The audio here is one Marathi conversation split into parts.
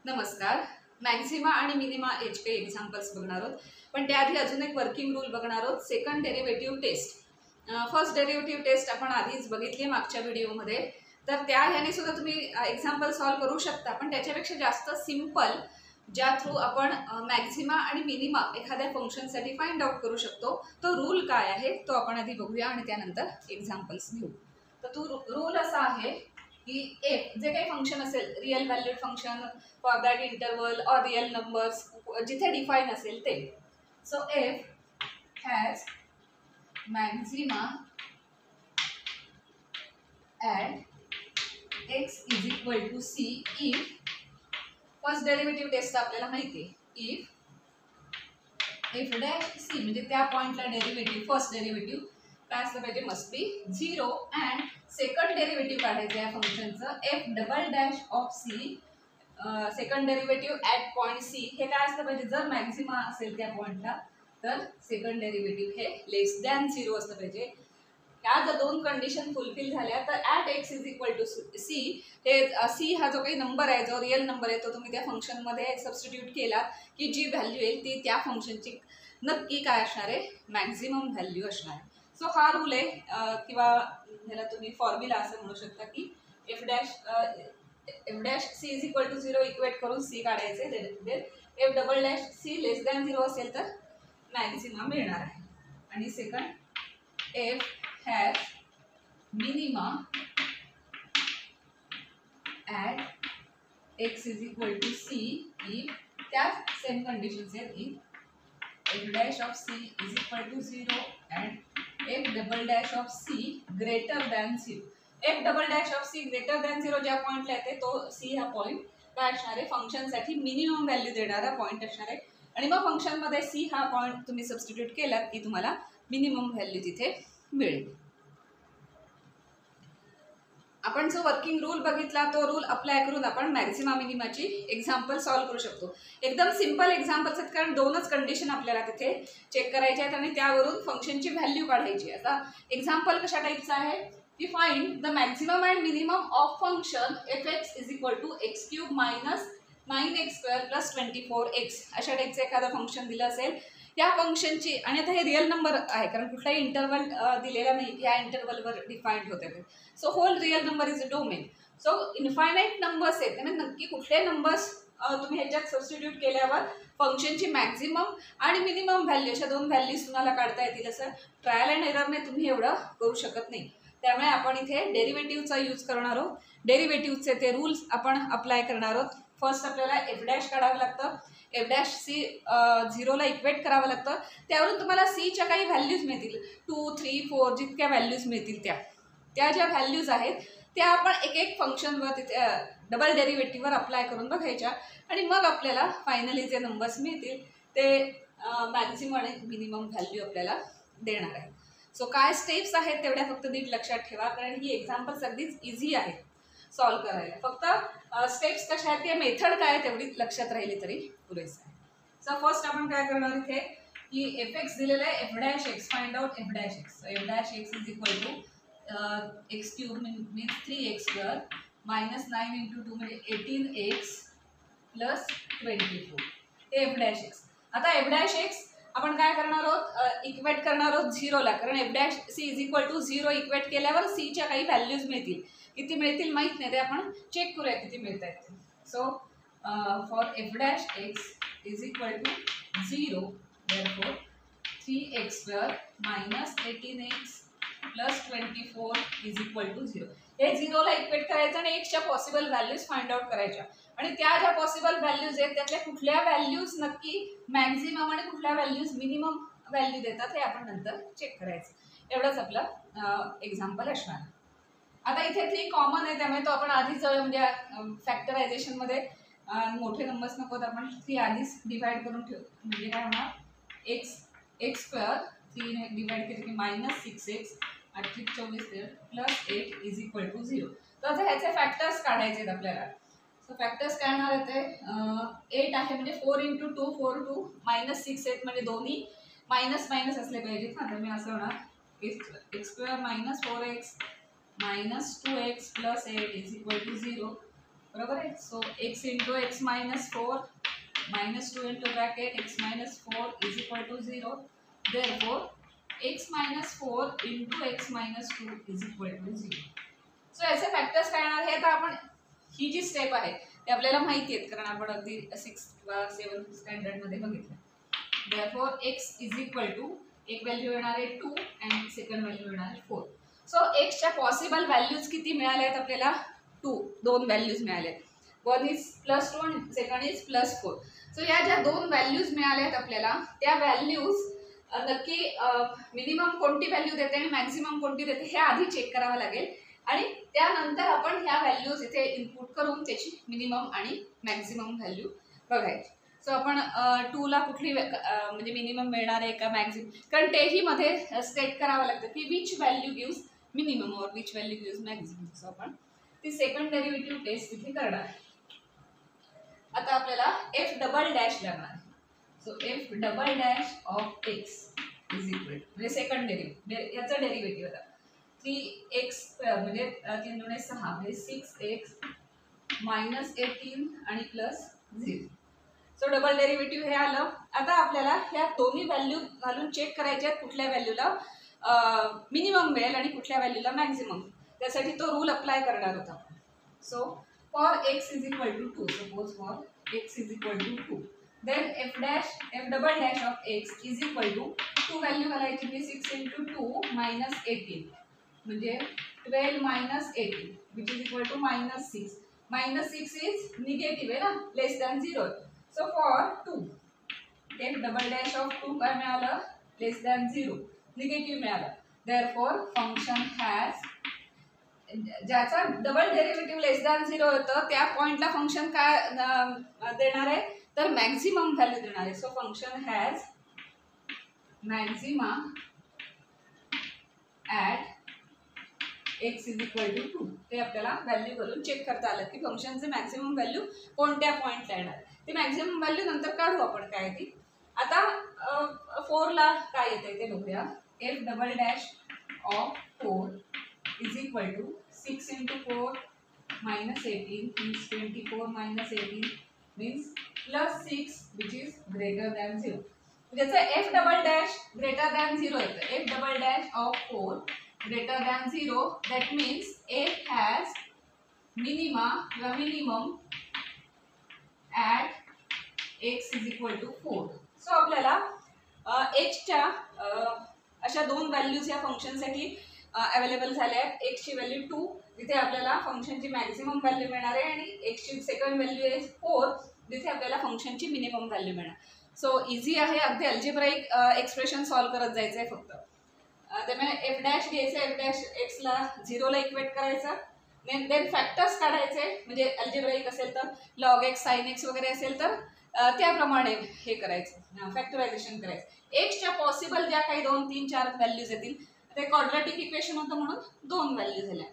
नमस्कार. मॅक्झिमा आणि मिनिमा याचे काही एक्झाम्पल्स बघणार आहोत, पण त्याआधी अजून एक वर्किंग रूल बघणार आहोत. Second derivative test. First derivative test आपण आधीच बघितली मागच्या व्हिडिओमध्ये, तर त्या ह्याने सुद्धा तुम्ही एक्झाम्पल सॉल्व्ह करू शकता, पण त्याच्यापेक्षा जास्त सिंपल, ज्या थ्रू आपण मॅक्झिमा आणि मिनिमा एखाद्या फंक्शनसाठी फाइंड आउट करू शकतो, तो रूल काय आहे तो आपण आधी बघूया आणि त्यानंतर एक्झाम्पल्स घेऊ. तर तो रूल असा आहे की एफ जे काही फंक्शन असेल, real valued function for that interval और रिअल नंबर्स, जिथे डिफाईन असेल ते. So f has maxima at x is equal to c if first derivative test आपल्याला माहिती आहे. इफ डॅश सी म्हणजे त्या पॉईंटला डेरिव्हेटिव्ह फर्स्ट डेरिव्हेटिव्ह काय असलं पाहिजे, must be 0. And second derivative काढायचं या फंक्शनचं f double dash of c, second derivative at point c हे काय असलं पाहिजे, जर मॅक्झिमा असेल त्या पॉईंटला तर सेकंड डेरिव्हेटिव्ह हे लेस दॅन 0 असलं पाहिजे. या जर दोन कंडिशन फुलफिल झाल्या तर at x is equal to c, हे सी हा जो काही नंबर आहे, जो रिअल नंबर आहे, तो तुम्ही त्या फंक्शनमध्ये सबस्टिट्यूट केला की जी व्हॅल्यू येईल ती त्या फंक्शनची नक्की काय असणार आहे, मॅक्झिमम व्हॅल्यू असणार आहे. सो हा रूल आहे, किंवा ह्याला तुम्ही फॉर्म्युला असं म्हणू शकता की f dash c is equal to 0 equate करून सी काढायचे. F double dash c less than 0 असेल तर मॅक्झिमम मिळणार आहे. आणि second f has minima at x is equal to c if, त्या सेम कंडिशन्स आहेत. If f dash of c is equal to 0 and f double dash of c greater than 0. F double dash of c greater than 0 ज्या पॉईंटला येते तो सी हा पॉईंट काय असणार आहे, फंक्शनसाठी मिनिमम व्हॅल्यू देणारा पॉईंट असणार आहे. आणि मग फंक्शनमध्ये सी हा पॉईंट तुम्ही सबस्टिट्यूट केलात की तुम्हाला मिनिमम व्हॅल्यू तिथे मिळेल. आपण जो वर्किंग रूल बघितला तो रूल अप्लाय करून आपण मॅक्झिमा मिनिमाची एक्झाम्पल सॉल्व्ह करू शकतो. एकदम सिंपल एक्झाम्पल्स आहेत, कारण दोनच कंडिशन आपल्याला तिथे चेक करायच्या आहेत आणि त्यावरून फंक्शनची व्हॅल्यू काढायची. आता एक्झाम्पल कशा टाईपचं आहे की find the maximum and minimum of function f x is equal to x cube minus 9x² plus 24x, अशा टाईपचं एखादं फंक्शन दिलं असेल या फंक्शनची. आणि आता हे रिअल नंबर आहे, कारण कुठलाही इंटरवल दिलेला नाही, या इंटरवलवर डिफाईंड होते ते. So whole real number is a domain. So infinite numbers आहेत, त्यामुळे नक्की कुठले नंबर्स तुम्ही ह्याच्यात सबस्टिट्यूट केल्यावर फंक्शनची मॅक्झिमम आणि मिनिमम व्हॅल्यू अशा दोन व्हॅल्यूज तुम्हाला काढता येतील. असं ट्रायल अँड एररने तुम्ही एवढं करू शकत नाही. त्यामुळे आपण इथे डेरिव्हेटिव्हचा यूज करणार आहोत. डेरिव्हेटिव्हचे ते रूल्स आपण अप्लाय करणार आहोत. फर्स्ट आपल्याला एफ डॅश काढावं लागतं, एफ डॅश सी 0ला इक्वेट करावं लागतं. त्यावरून तुम्हाला सीच्या काही व्हॅल्यूज मिळतील, 2, 3, 4 जितक्या व्हॅल्यूज मिळतील त्या ज्या व्हॅल्यूज आहेत त्या आपण एक एक फंक्शनवर तिथे डबल डेरिव्हेटिव्हवर अप्लाय करून बघायच्या. आणि मग आपल्याला फायनली जे नंबर्स मिळतील ते मॅक्झिमम आणि मिनिमम व्हॅल्यू आपल्याला देणार आहे. सो काय स्टेप्स आहेत तेवढ्या फक्त नीट लक्षात ठेवा, कारण ही एक्झाम्पल्स अगदीच इझी आहेत सॉल्व्ह करायला. फक्त स्टेप्स कशा आहेत, मेथड काय आहे तेवढी लक्षात राहिली तरी पुरेसं आहे. सो फर्स्ट आपण काय करणार इथे की एफ एक्स दिलेलं आहे, f dash x find out f dash x. F dash x is equal to x cube means 3x² minus 9 into 2 म्हणजे 18x प्लस 24 हे एफ डॅश एक्स. आता एफ डॅश एक्स आपण काय करणार आहोत, इक्वेट करणार आहोत 0ला, कारण f dash c is equal to 0 equate केल्यावर सीच्या काही व्हॅल्यूज मिळतील. किती मिळतील माहीत नाही, ते आपण चेक करूया किती मिळत आहेत. So for f dash x is equal to 0 therefore 3x² minus 18x plus 24 is equal to 0. हे 0ला इक्वेट करायचं आणि एक्सच्या पॉसिबल व्हॅल्यूज फाइंड आउट करायच्या. आणि त्या ज्या पॉसिबल व्हॅल्यूज आहेत त्यातल्या कुठल्या व्हॅल्यूज नक्की मॅक्झिमम आणि कुठल्या व्हॅल्यूज मिनिमम व्हॅल्यू देतात हे आपण नंतर चेक करायचं. एवढंच आपलं एक्झाम्पल असणार. आता इथे 3 कॉमन आहे, त्यामुळे तो आपण आधीच म्हणजे फॅक्टरायझेशनमध्ये मोठे नंबर्स नको, आपण 3 आधीच डिवाइड करून ठेवू. म्हणजे काय होणार, x² 3 डिवाइड केले की minus 6x 8 24 plus 8 is equal to 0. तर आता ह्याचे फॅक्टर्स काढायचे आहेत आपल्याला. सो फॅक्टर्स काय होणार आहे ते 8 आहे म्हणजे 4 इंटू 2 4 2 मायनस 6 आहेत, म्हणजे दोन्ही मायनस मायनस असले पाहिजेत ना. तर मी असं होणार x² minus 4x minus 2x plus 8 is equal to 0. बरोबर आहे. So x into x minus 4 minus 2 into bracket x minus 4 is equal to 0. Therefore, x minus 4 into x minus 2 is equal to 0. So याचे फॅक्टर्स काय येणार हे तर आपण ही जी स्टेप आहे ते आपल्याला माहिती आहेत कारण आपण अगदी 6 किंवा 7 स्टँडर्ड मध्ये बघितलं. Therefore, x is equal to एक व्हॅल्यू येणार आहे 2 आणि सेकंड व्हॅल्यू येणार आहे 4. सो x च्या पॉसिबल व्हॅल्यूज किती मिळाल्या आहेत आपल्याला 2 दोन व्हॅल्यूज मिळाल्या आहेत. वन इज +2 आणि सेकंड इज +4. सो या ज्या दोन व्हॅल्यूज मिळाल्या आहेत आपल्याला त्या व्हॅल्यूज नक्की मिनिमम कोणती व्हॅल्यू देते आणि मॅक्सिमम कोणती देते हे आधी चेक करावं लागेल आणि त्यानंतर आपण ह्या व्हॅल्यूज इथे इनपुट करून त्याची मिनिमम आणि मॅक्सिमम व्हॅल्यू बघायची. सो आपण 2 ला कुठली म्हणजे मिनिमम मिळणार आहे का मॅक्सिमम कारण तेही मध्ये स्टेट करावं लागतं की विच व्हॅल्यू गिव्स मिनिमम और which value gives maximum. So आपण ती सेकंड डेरिव्हेटिव्ह टेस्ट इथे करणार आहे. आता आपल्याला एफ डबल डॅश लागणार आहे. So F double dash of x is equal म्हणजे सेकंड डेरिव्हेटिव्ह याचा डेरिव्हेटिव्ह आता 3x² म्हणजे 3 दुणे 6 म्हणजे 6x मायनस 18 आणि प्लस 0. सो डबल डेरिव्हेटिव्ह हे आलं. आता आपल्याला ह्या दोन्ही व्हॅल्यू घालून चेक करायचे आहेत कुठल्या व्हॅल्यूला मिनिमम मिळेल आणि कुठल्या व्हॅल्यूला मॅक्सिमम. त्यासाठी तो रूल अप्लाय करणार होता. So for x is equal to 2, suppose for x is equal to 2, then f double dash of x is equal to 2 value घालायची मी 6 into 2 minus 18 म्हणजे 12 minus 18 which is equal to -6. -6 is negative आहे ना less than 0. So for 2 f double dash of 2 काय मिळालं लेस दॅन 0 निगेटिव्ह मिळालं. therefore फंक्शन हॅज ज्याचा डबल डेरिव्हेटिव्ह लेस दॅन 0 होतं त्या पॉइंटला फंक्शन काय देणार आहे तर मॅक्सिमम व्हॅल्यू देणार आहे. So function has maxima at x is equal to 2. ते आपल्याला व्हॅल्यू करून चेक करता आलं की फंक्शनचे मॅक्सिमम व्हॅल्यू कोणत्या पॉइंटला येणार. ते मॅक्सिमम व्हॅल्यू नंतर काढू आपण काय ती. आता 4 ला काय येते ते बघूया. F double dash of 4 is equal to 6 into 4 minus 18 means 24 minus 18 means plus 6 which is greater than 0. ज्याचा f double dash greater than 0 येतं. f double dash of 4 greater than 0 that means f has minima किंवा minimum at x is equal to 4. So आपल्याला h च्या अशा दोन व्हॅल्यूज या फंक्शनसाठी अवेलेबल झाले आहेत. x ची व्हॅल्यू 2 जिथे आपल्याला फंक्शनची मॅक्सिमम व्हॅल्यू मिळणार आहे आणि x ची सेकंड व्हॅल्यू आहे 4 जिथे आपल्याला फंक्शनची मिनिमम व्हॅल्यू मिळणार. सो इझी आहे अगदी अल्जेब्राइक एक्सप्रेशन सॉल्व्ह करत जायचं आहे फक्त. त्यामुळे एफ डॅश घ्यायचं एफ डॅश एक्सला 0 ला इक्वेट करायचं देन फॅक्टर्स काढायचे म्हणजे अल्जेब्राइक असेल तर लॉग एक्स साइन एक्स वगैरे असेल तर त्याप्रमाणे हे करायचं फॅक्टरायझेशन करायचं. एक्सच्या पॉसिबल ज्या काही 2 3 4 व्हॅल्यूज येतील ते क्वाड्रॅटिक इक्वेशन होतं म्हणून 2 व्हॅल्यू झाल्या.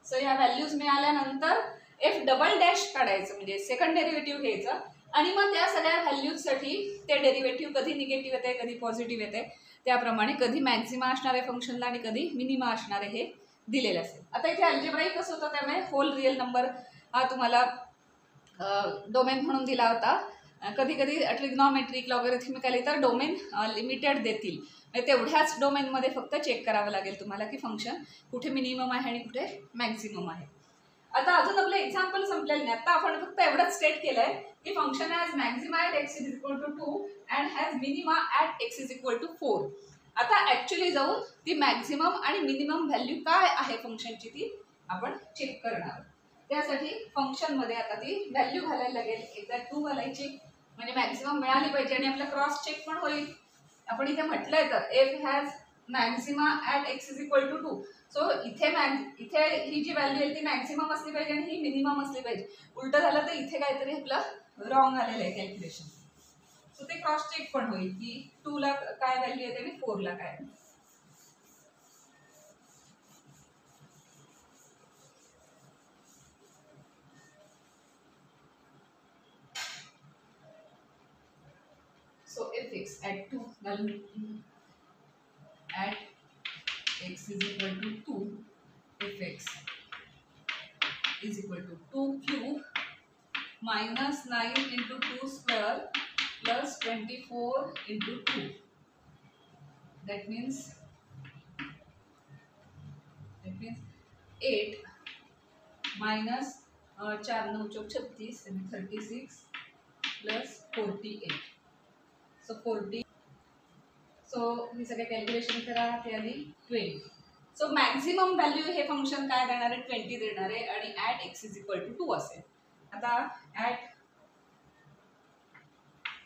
सो ह्या व्हॅल्यूज मिळाल्यानंतर एफ डबल डॅश काढायचं म्हणजे सेकंड डेरिव्हेटिव्ह घ्यायचं आणि मग त्या सगळ्या व्हॅल्यूजसाठी ते डेरिव्हेटिव्ह कधी निगेटिव्ह येते कधी पॉझिटिव्ह येते त्याप्रमाणे कधी मॅक्सिमा असणार आहे फंक्शनला आणि कधी मिनिमा असणार आहे हे दिलेलं असेल. आता इथे अल्जेब्राइक कसं होतं त्यामुळे होल रिअल नंबर हा तुम्हाला डोमेन म्हणून दिला होता. कधी कधी ट्रिग्नॉमेट्रिक लॉगरिथमिकली तर डोमेन लिमिटेड देतील तेवढ्याच डोमेनमध्ये फक्त चेक करावं लागेल तुम्हाला की फंक्शन कुठे मिनिमम आहे आणि कुठे मॅक्सिमम आहे. आता अजून आपलं एक्झाम्पल संपलेलं नाही. आता आपण फक्त एवढंच स्टेट केलंय की function has maxima at x is equal to 2 and has minima at x is equal to 4. आता ॲक्च्युली जाऊन ती मॅक्सिमम आणि मिनिमम व्हॅल्यू काय आहे फंक्शनची ती आपण चेक करणार. त्यासाठी फंक्शनमध्ये आता ती व्हॅल्यू घालायला लागेल. एकदा 2 घालायची म्हणजे मॅक्सिमम मिळाली पाहिजे आणि आपला क्रॉस चेक पण होईल. आपण इथे म्हटलंय तर f has maxima at x is equal to 2. So इथे ही जी व्हॅल्यू आहे ती मॅक्सिमम असली पाहिजे आणि ही मिनिमम असली पाहिजे. उलटं झालं तर इथे काहीतरी आपलं रॉंग आलेलं आहे कॅल्क्युलेशन. सो ते क्रॉस चेक पण होईल की 2 ला काय व्हॅल्यू येते आणि 4 ला काय. So if x at 2 at x is equal to 2 if x is equal to 2 cube -9 into 2 square plus 24 into 2. That means 8 minus 4 9 चौक 36 and 36 plus 48. So 40. सो हे सगळे कॅल्क्युलेशन करा, ते आली 20. सो मॅक्झिमम व्हॅल्यू हे फंक्शन काय देणार आहे, 20 देणार आहे आणि at x is equal to 2 असेल. आता at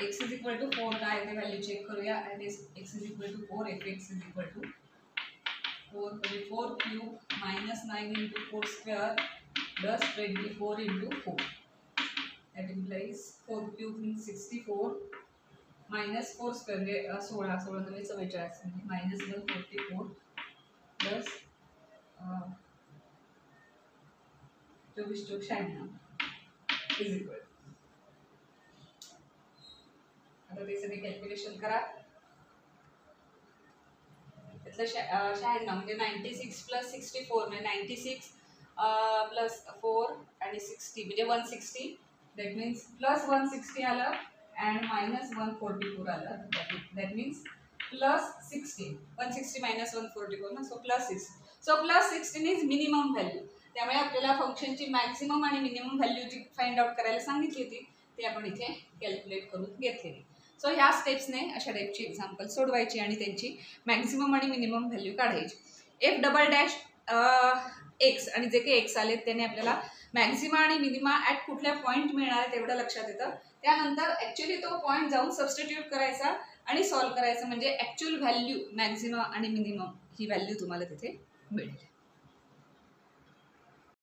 x is equal to 4 काय ते व्हॅल्यू चेक करूया. At x is equal to 4 f x is equal to 4 म्हणजे 4 cube -9 into 4 square plus 24 into 4. That implies 4 cube means 64 minus 4 square म्हणजे 16 16 9 44 म्हणजे -144 प्लस 24 चौक 96 इज इक्वल. आता ते सगळे कॅल्क्युलेशन करा. त्यातलं 96 म्हणजे 96 प्लस 64 म्हणजे 96 प्लस 4 आणि 60 म्हणजे 160. दॅट मीन्स प्लस 160 आलं and minus 144 आलं. That means plus 16. 160 minus 144 ना, so plus 6. So plus 16 is minimum value. त्यामुळे आपल्याला फंक्शनची मॅक्सिमम आणि मिनिमम व्हॅल्यू जी फाइंड आउट करायला सांगितली होती ते आपण इथे कॅल्क्युलेट करून घेतलेली. सो ह्या स्टेप्सने अशा टाईपची एक्झाम्पल सोडवायची आणि त्यांची मॅक्सिमम आणि मिनिमम व्हॅल्यू काढायची. एफ डबल डॅश एक्स आणि जे काही एक्स आले त्याने आपल्याला मॅक्झिमा आणि मिनिमा ॲट कुठल्या पॉईंट मिळणार आहे तेवढं लक्षात येतं. त्यानंतर ॲक्च्युली तो पॉईंट जाऊन सबस्टिट्यूट करायचा आणि सॉल्व्ह करायचा म्हणजे ॲक्च्युअल व्हॅल्यू मॅक्झिमा आणि मिनिमम ही व्हॅल्यू तुम्हाला तिथे मिळेल.